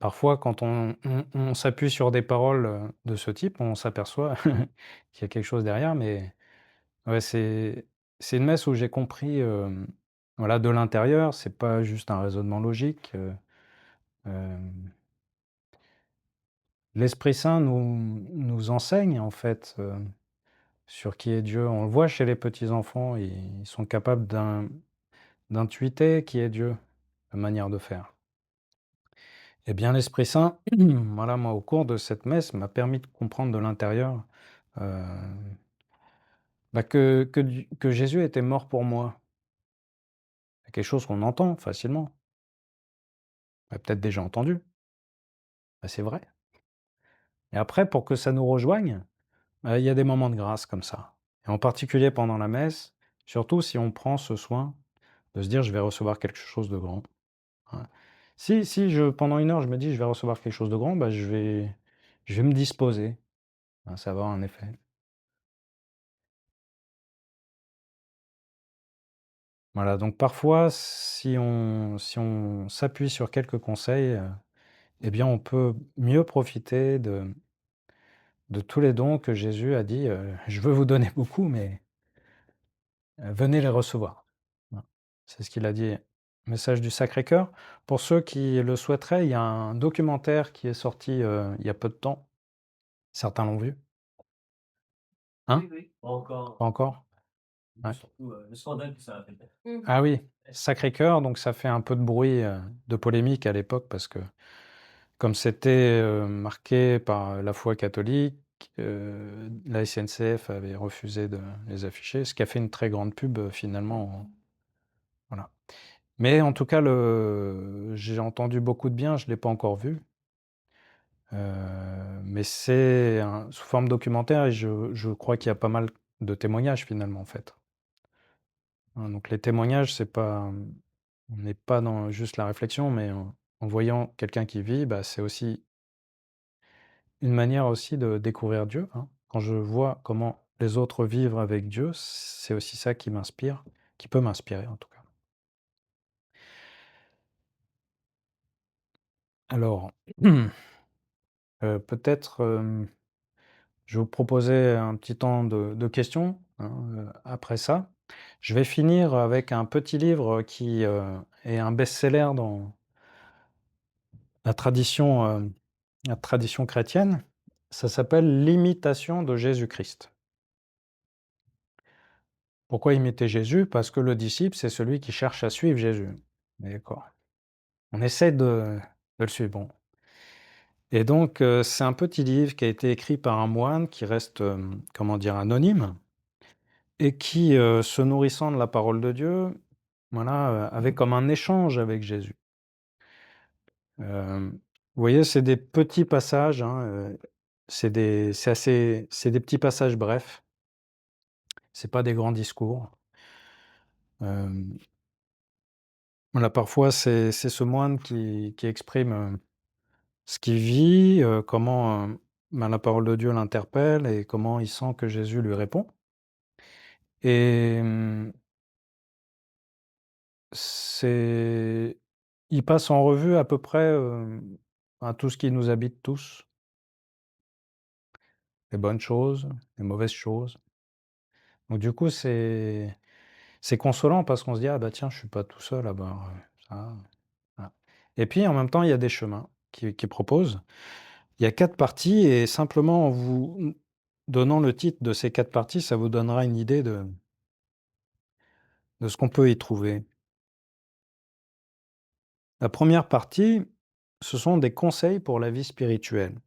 Parfois, quand on s'appuie sur des paroles, de ce type, on s'aperçoit qu'il y a quelque chose derrière, mais ouais, c'est une messe où j'ai compris, voilà, de l'intérieur, c'est pas juste un raisonnement logique, hem, l'Esprit Saint nous enseigne, en fait, sur qui est Dieu. On le voit chez les petits enfants, ils sont capables d'intuiter qui est Dieu, la manière de faire. Eh bien, l'Esprit Saint, voilà, moi, au cours de cette messe, m'a permis de comprendre de l'intérieur, heu, bah, que Jésus était mort pour moi. C'est quelque chose qu'on entend facilement. On a peut-être déjà entendu. Bah, c'est vrai. Et après, pour que ça nous rejoigne, bah, il y a des moments de grâce comme ça. Et en particulier pendant la messe, surtout si on prend ce soin de se dire: «Je vais recevoir quelque chose de grand». Ouais. Si pendant 1 heure, je me dis: «Je vais recevoir quelque chose de grand», bah, je vais me disposer, hein, ça va avoir un effet. Voilà, donc parfois, si on s'appuie sur quelques conseils, eh bien, on peut mieux profiter de tous les dons que Jésus a dit, «Je veux vous donner beaucoup, mais venez les recevoir». Voilà. C'est ce qu'il a dit, message du Sacré-Cœur. Pour ceux qui le souhaiteraient, il y a un documentaire qui est sorti, il y a peu de temps. Certains l'ont vu? Hein? Oui, oui, pas encore. Pas encore? Ouais. Surtout, le scandale que ça a fait. Ah oui, Sacré-Cœur, donc ça fait un peu de bruit, de polémique à l'époque parce que comme c'était, marqué par la foi catholique, la SNCF avait refusé de les afficher, ce qui a fait une très grande pub finalement. Voilà. Mais en tout cas, j'ai entendu beaucoup de bien, je ne l'ai pas encore vu. Mais c'est sous forme documentaire et je crois qu'il y a pas mal de témoignages finalement en fait. Hein, donc les témoignages, c'est pas, on n'est pas dans juste la réflexion, mais en voyant quelqu'un qui vit, bah, c'est aussi une manière aussi de découvrir Dieu, hein. Quand je vois comment les autres vivent avec Dieu, c'est aussi ça qui m'inspire, qui peut m'inspirer en tout cas. Alors, peut-être, je vais vous proposer un petit temps de questions, hein, après ça. Je vais finir avec un petit livre qui, est un best-seller dans la tradition, la tradition chrétienne. Ça s'appelle «L'imitation de Jésus-Christ». Pourquoi imiter Jésus? Parce que le disciple, c'est celui qui cherche à suivre Jésus. D'accord. On essaie de le suivre, bon. Et donc, c'est un petit livre qui a été écrit par un moine qui reste, comment dire? Anonyme et qui, se nourrissant de la parole de Dieu, voilà, avait comme un échange avec Jésus. Vous voyez, c'est des petits passages, hein, c'est des petits passages brefs, c'est pas des grands discours. Hem, voilà, parfois c'est ce moine qui exprime, ce qu'il vit, comment, ben, la parole de Dieu l'interpelle et comment il sent que Jésus lui répond. Et c'est il passe en revue à peu près, ben, tout ce qui nous habite tous, les bonnes choses, les mauvaises choses. Donc du coup, c'est consolant parce qu'on se dit: «Ah bah tiens, je suis pas tout seul à avoir, ça». Voilà. Et puis en même temps, il y a des chemins qui proposent. Il y a 4 parties et simplement en vous donnant le titre de ces 4 parties, ça vous donnera une idée de ce qu'on peut y trouver. La première partie, ce sont des conseils pour la vie spirituelle.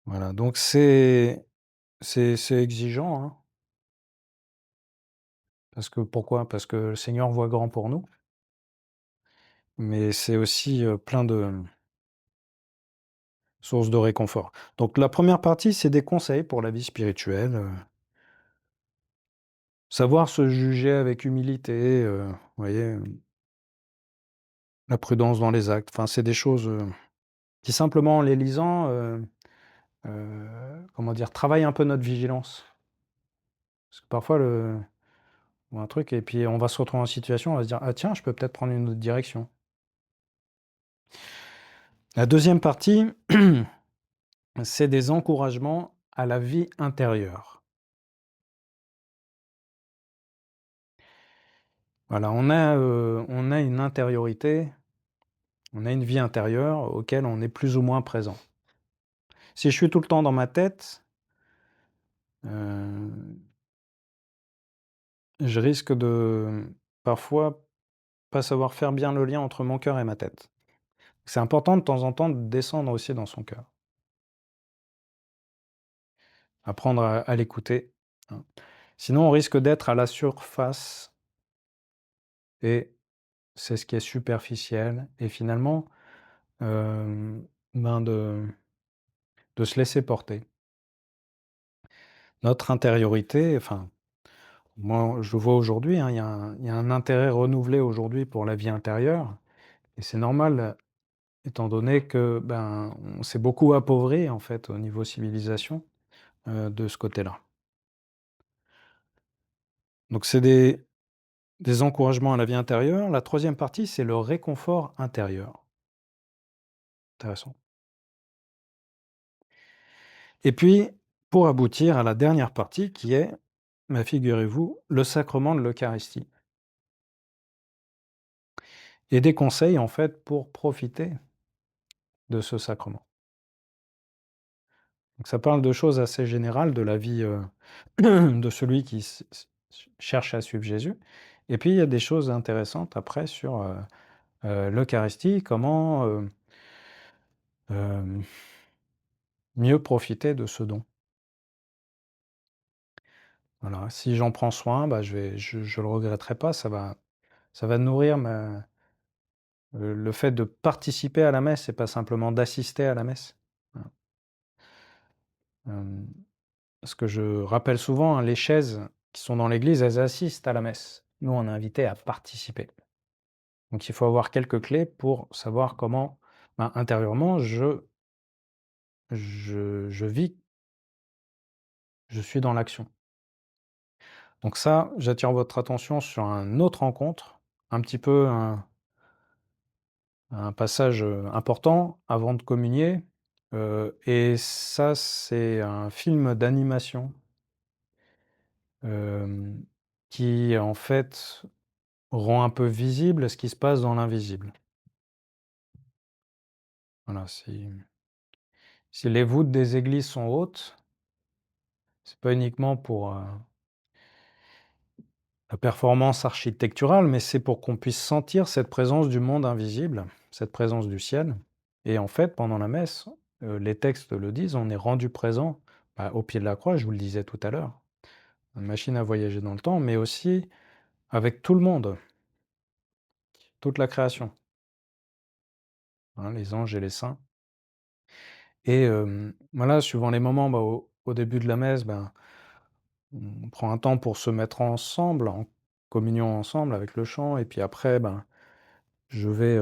Voilà, donc c'est exigeant, hein, parce que pourquoi? Parce que le Seigneur voit grand pour nous, mais c'est aussi, plein de sources de réconfort. Donc la première partie, c'est des conseils pour la vie spirituelle, savoir se juger avec humilité, vous voyez, la prudence dans les actes. Enfin, c'est des choses, qui simplement en les lisant, comment dire? Travaillent un peu notre vigilance. Parce que parfois ou un truc et puis on va se retrouver en situation, on va se dire: «Ah tiens, je peux peut-être prendre une autre direction». La deuxième partie, c'est des encouragements à la vie intérieure. Voilà, on a une intériorité, on a une vie intérieure auquel on est plus ou moins présent. Si je suis tout le temps dans ma tête, heu, je risque de, parfois, pas savoir faire bien le lien entre mon cœur et ma tête. C'est important de temps en temps de descendre aussi dans son cœur. Apprendre à l'écouter, hein. Sinon on risque d'être à la surface et c'est ce qui est superficiel et finalement, ben, de se laisser porter. Notre intériorité, enfin, moi je le vois aujourd'hui, hein, il y a un intérêt renouvelé aujourd'hui pour la vie intérieure et c'est normal étant donné que, ben, on s'est beaucoup appauvri en fait au niveau civilisation, de ce côté-là. Donc c'est des encouragements à la vie intérieure. La troisième partie, c'est le réconfort intérieur. Intéressant. Et puis, pour aboutir à la dernière partie qui est, bah, figurez-vous, le sacrement de l'Eucharistie. Et des conseils en fait pour profiter de ce sacrement. Donc ça parle de choses assez générales de la vie, de celui qui cherche à suivre Jésus. Et puis il y a des choses intéressantes après sur, l'Eucharistie, comment, mieux profiter de ce don. Voilà, si j'en prends soin, bah, je le regretterai pas, ça va nourrir le fait de participer à la messe et pas simplement d'assister à la messe. Voilà. Hem, Parce que je rappelle souvent, hein, les chaises qui sont dans l'église, elles assistent à la messe. Nous, on est invités à participer. Donc il faut avoir quelques clés pour savoir comment, ben, intérieurement, je vis, je suis dans l'action. Donc ça, j'attire votre attention sur un autre rencontre, un petit peu un passage, important avant de communier, et ça, c'est un film d'animation, hem, qui, en fait, rend un peu visible ce qui se passe dans l'invisible. Voilà, si les voûtes des églises sont hautes, c'est pas uniquement pour, la performance architecturale, mais c'est pour qu'on puisse sentir cette présence du monde invisible, cette présence du ciel. Et en fait, pendant la messe, les textes le disent, on est rendu présent, bah, au pied de la croix, je vous le disais tout à l'heure, une machine à voyager dans le temps, mais aussi avec tout le monde, toute la création, hein, les anges et les saints. Et voilà, suivant les moments, bah, au début de la messe, ben, on prend un temps pour se mettre ensemble, en communion ensemble avec le chant, et puis après, ben, je vais,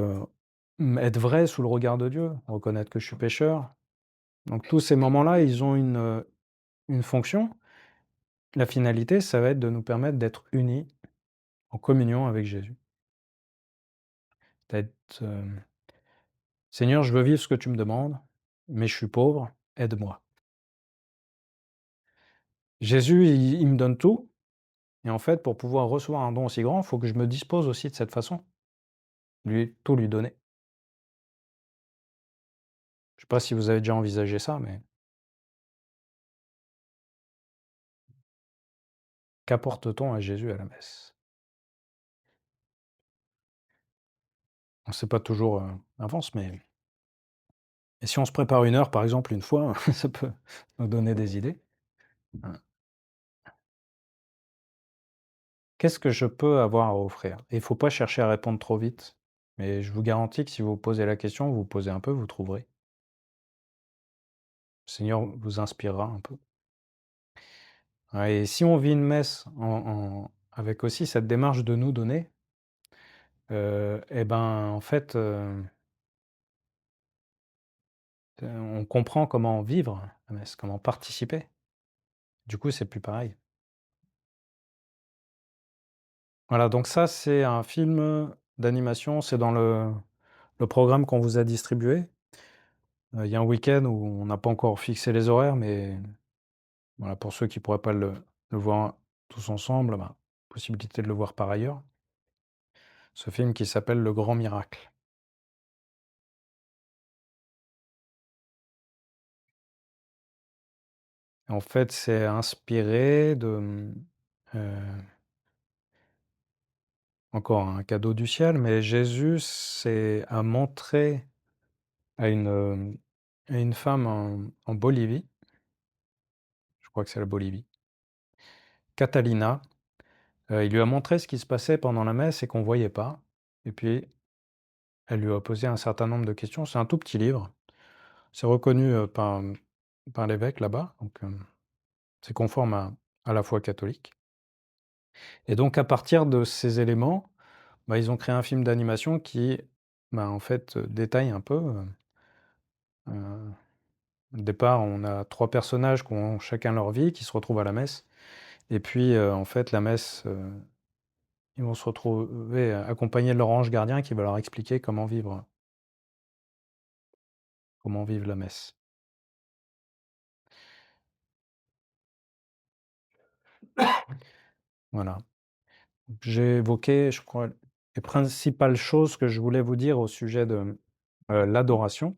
être vrai sous le regard de Dieu, reconnaître que je suis pécheur. Donc tous ces moments-là, ils ont une fonction. La finalité, ça va être de nous permettre d'être unis en communion avec Jésus. D'être, «Seigneur, je veux vivre ce que tu me demandes, mais je suis pauvre, aide-moi». Jésus, il me donne tout, et en fait, pour pouvoir recevoir un don aussi grand, il faut que je me dispose aussi de cette façon, tout lui donner. Je ne sais pas si vous avez déjà envisagé ça, mais qu'apporte-t-on à Jésus à la messe? On ne sait pas toujours, d'avance, mais et si on se prépare 1 heure, par exemple, une fois, ça peut nous donner des idées. Hein. Qu'est-ce que je peux avoir à offrir? Et il faut pas chercher à répondre trop vite, mais je vous garantis que si vous vous posez la question, vous vous posez un peu, vous trouverez. Le Seigneur vous inspirera un peu. Ouais, et si on vit une messe avec aussi cette démarche de nous donner, et ben, en fait, on comprend comment vivre la messe, comment participer. Du coup, c'est plus pareil. Voilà, donc ça, c'est un film d'animation, c'est dans le programme qu'on vous a distribué. Il y a un week-end où on n'a pas encore fixé les horaires, mais voilà, pour ceux qui ne pourraient pas le voir tous ensemble, ben, possibilité de le voir par ailleurs. Ce film qui s'appelle Le Grand Miracle. En fait, c'est inspiré de, encore un cadeau du ciel, mais Jésus a montré à une femme en Bolivie, je crois que c'est la Bolivie, Catalina, il lui a montré ce qui se passait pendant la messe et qu'on ne voyait pas, et puis elle lui a posé un certain nombre de questions. C'est un tout petit livre. C'est reconnu, par l'évêque là-bas, donc c'est conforme à la foi catholique, et donc à partir de ces éléments, bah, ils ont créé un film d'animation qui, bah, en fait, détaille un peu, au départ, on a 3 personnages qui ont chacun leur vie, qui se retrouvent à la messe, et puis, en fait, la messe, ils vont se retrouver accompagnés de leur ange gardien qui va leur expliquer comment vivre la messe. Voilà. J'ai évoqué, je crois, les principales choses que je voulais vous dire au sujet de, l'adoration.